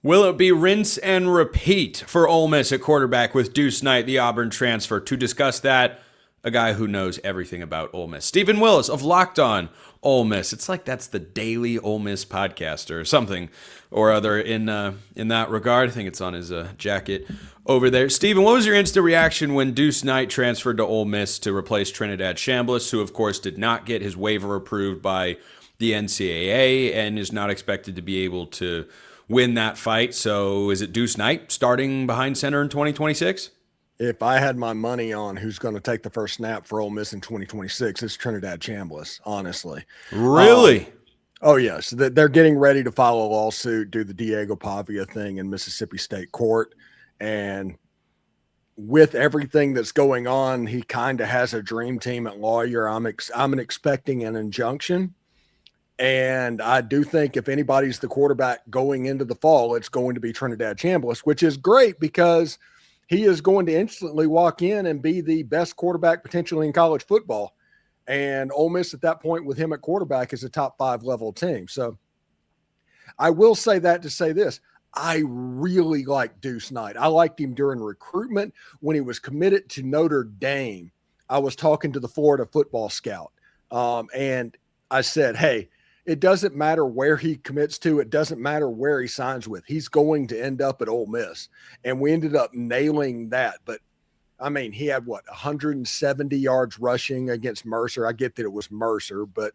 Will it be rinse and repeat for Ole Miss at quarterback with Deuce Knight, the Auburn transfer? To discuss that, a guy who knows everything about Ole Miss, Steven Willis of Locked On Ole Miss. It's like that's the daily Ole Miss podcast or something or other in that regard. I think it's on his jacket over there. Steven, what was your instant reaction when Deuce Knight transferred to Ole Miss to replace Trinidad Chambliss, who of course did not get his waiver approved by the NCAA and is not expected to be able to win that fight? So is it Deuce Knight starting behind center in 2026? If I had my money on who's going to take the first snap for Ole Miss in 2026, it's Trinidad Chambliss, honestly. Really? Oh, yes. They're getting ready to file a lawsuit, do the Diego Pavia thing in Mississippi State Court. And with everything that's going on, he kind of has a dream team at lawyer. I'm expecting an injunction. And I do think if anybody's the quarterback going into the fall, it's going to be Trinidad Chambliss, which is great because he is going to instantly walk in and be the best quarterback potentially in college football. And Ole Miss at that point with him at quarterback is a top 5 level team. So I will say that to say this. I really like Deuce Knight. I liked him during recruitment when he was committed to Notre Dame. I was talking to the Florida football scout, and I said, hey, it doesn't matter where he commits to. It doesn't matter where he signs with. He's going to end up at Ole Miss. And we ended up nailing that. But, I mean, he had, 170 yards rushing against Mercer. I get that it was Mercer, but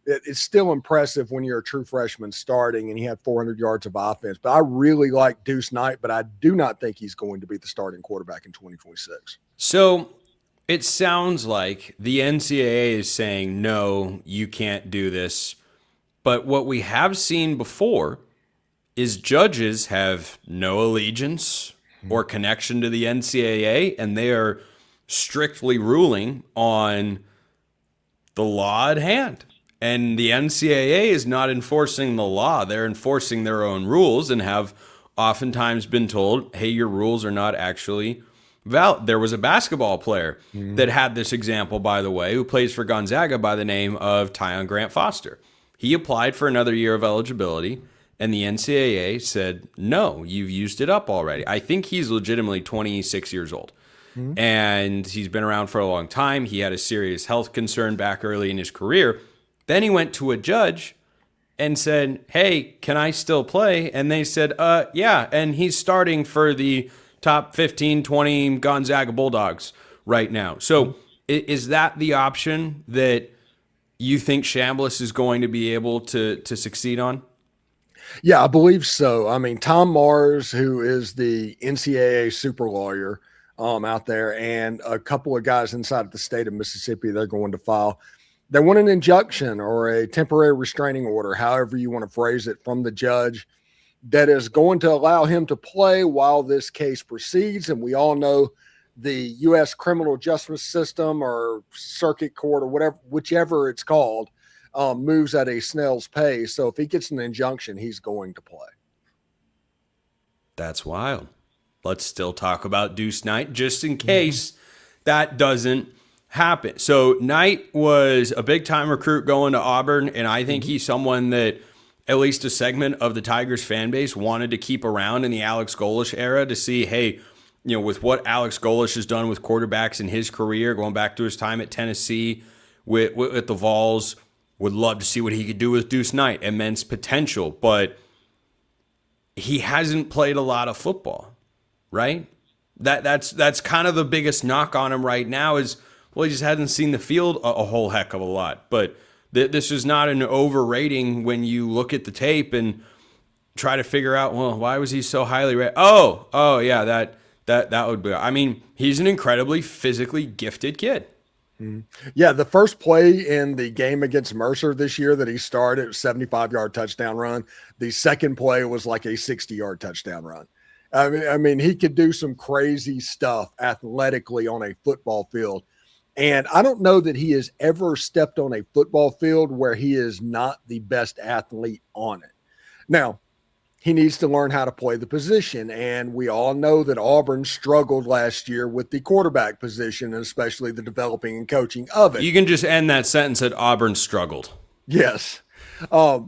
it's still impressive when you're a true freshman starting and he had 400 yards of offense. But I really like Deuce Knight, but I do not think he's going to be the starting quarterback in 2026. So it sounds like the NCAA is saying, no, you can't do this. But what we have seen before is judges have no allegiance or connection to the NCAA, and they are strictly ruling on the law at hand. And the NCAA is not enforcing the law. They're enforcing their own rules and have oftentimes been told, hey, your rules are not actually valid. There was a basketball player that had this example, by the way, who plays for Gonzaga by the name of Tyon Grant Foster. He applied for another year of eligibility, and the NCAA said, no, you've used it up already. I think he's legitimately 26 years old, and he's been around for a long time. He had a serious health concern back early in his career. Then he went to a judge and said, hey, can I still play? And they said, yeah, and he's starting for the top 15, 20 Gonzaga Bulldogs right now. So is that the option that you think Chambliss is going to be able to succeed on? Yeah, I believe so. I mean, Tom Mars, who is the NCAA super lawyer out there, and a couple of guys inside of the state of Mississippi, they're going to file. They want an injunction or a temporary restraining order, however you want to phrase it, from the judge that is going to allow him to play while this case proceeds. And we all know the U.S. criminal justice system or circuit court or whichever it's called, moves at a snail's pace. So if he gets an injunction, he's going to play. That's wild. Let's still talk about Deuce Knight just in case that doesn't happen. So Knight was a big-time recruit going to Auburn, and I think he's someone that at least a segment of the Tigers fan base wanted to keep around in the Alex Golesh era to see, hey, with what Alex Golesh has done with quarterbacks in his career, going back to his time at Tennessee with the Vols, would love to see what he could do with Deuce Knight. Immense potential, but he hasn't played a lot of football, right? That's kind of the biggest knock on him right now is, well, he just hasn't seen the field a whole heck of a lot. But this is not an overrating when you look at the tape and try to figure out, well, why was he so highly rated? Oh, yeah, that would be. I mean, he's an incredibly physically gifted kid. Yeah, the first play in the game against Mercer this year that he started, 75-yard touchdown run. The second play was like a 60-yard touchdown run. I mean, he could do some crazy stuff athletically on a football field. And I don't know that he has ever stepped on a football field where he is not the best athlete on it. Now, he needs to learn how to play the position. And we all know that Auburn struggled last year with the quarterback position, and especially the developing and coaching of it. You can just end that sentence at Auburn struggled. Yes.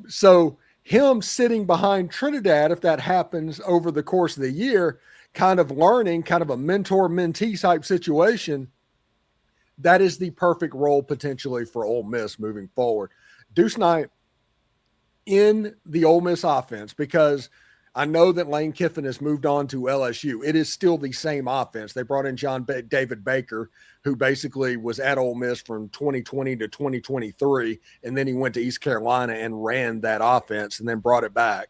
So him sitting behind Trinidad, if that happens over the course of the year, kind of learning, kind of a mentor-mentee type situation, that is the perfect role potentially for Ole Miss moving forward. Deuce Knight in the Ole Miss offense, because I know that Lane Kiffin has moved on to LSU. It is still the same offense. They brought in David Baker, who basically was at Ole Miss from 2020 to 2023, and then he went to East Carolina and ran that offense and then brought it back.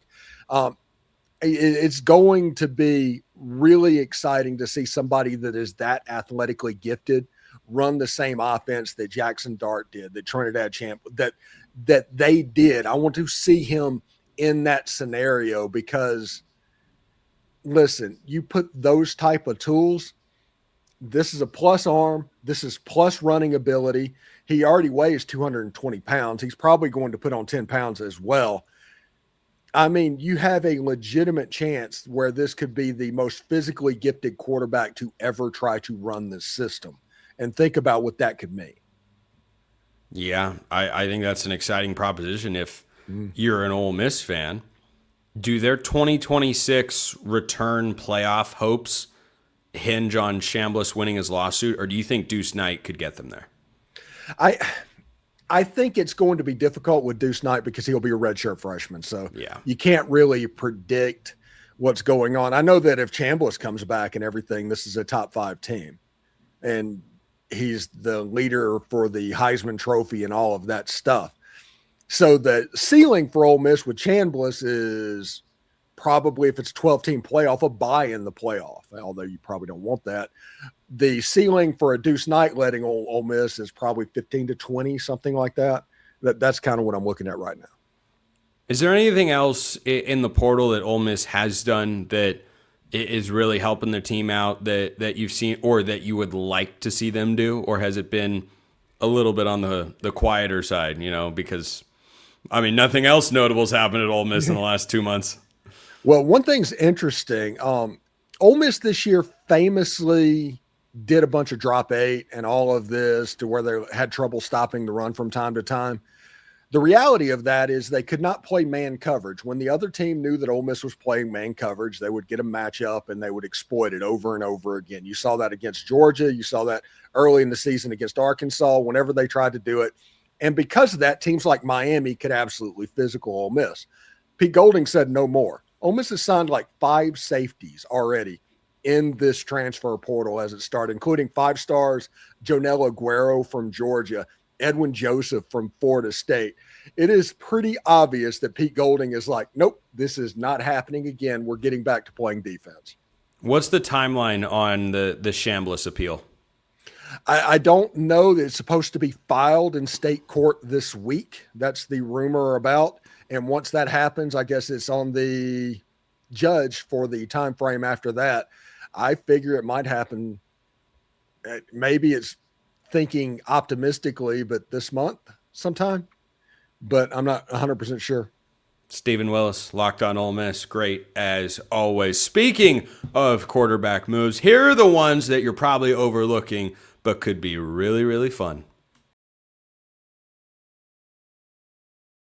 It's going to be really exciting to see somebody that is that athletically gifted run the same offense that Jackson Dart did, that Trinidad Chambliss, that they did. I want to see him in that scenario because, listen, you put those type of tools, this is a plus arm, this is plus running ability. He already weighs 220 pounds. He's probably going to put on 10 pounds as well. I mean, you have a legitimate chance where this could be the most physically gifted quarterback to ever try to run this system. And think about what that could mean. Yeah, I think that's an exciting proposition if you're an Ole Miss fan. Do their 2026 return playoff hopes hinge on Chambliss winning his lawsuit, or do you think Deuce Knight could get them there? I think it's going to be difficult with Deuce Knight because he'll be a redshirt freshman. So yeah, you can't really predict what's going on. I know that if Chambliss comes back and everything, this is a top 5 team. And he's the leader for the Heisman Trophy and all of that stuff. So the ceiling for Ole Miss with Chambliss is probably, if it's 12-team playoff, a bye in the playoff, although you probably don't want that. The ceiling for a Deuce Knight letting Ole Miss is probably 15 to 20, something like that. That's kind of what I'm looking at right now. Is there anything else in the portal that Ole Miss has done that is really helping their team out that you've seen or that you would like to see them do? Or has it been a little bit on the quieter side, because, I mean, nothing else notable has happened at Ole Miss in the last 2 months. Well, one thing's interesting. Ole Miss this year famously did a bunch of drop 8 and all of this to where they had trouble stopping the run from time to time. The reality of that is they could not play man coverage. When the other team knew that Ole Miss was playing man coverage, they would get a matchup and they would exploit it over and over again. You saw that against Georgia. You saw that early in the season against Arkansas whenever they tried to do it. And because of that, teams like Miami could absolutely physical Ole Miss. Pete Golding said no more. Ole Miss has signed like 5 safeties already in this transfer portal as it started, including 5 stars, Jonel Aguero from Georgia, Edwin Joseph from Florida State. It is pretty obvious that Pete Golding is like, nope, this is not happening again. We're getting back to playing defense. What's the timeline on the Chambliss appeal? I don't know that it's supposed to be filed in state court this week. That's the rumor about. And once that happens, I guess it's on the judge for the time frame after that. I figure it might happen. Maybe it's thinking optimistically, but this month sometime, but I'm not 100% sure. Steven Willis, Locked On Ole Miss, great as always. Speaking of quarterback moves, here are the ones that you're probably overlooking, but could be really, really fun.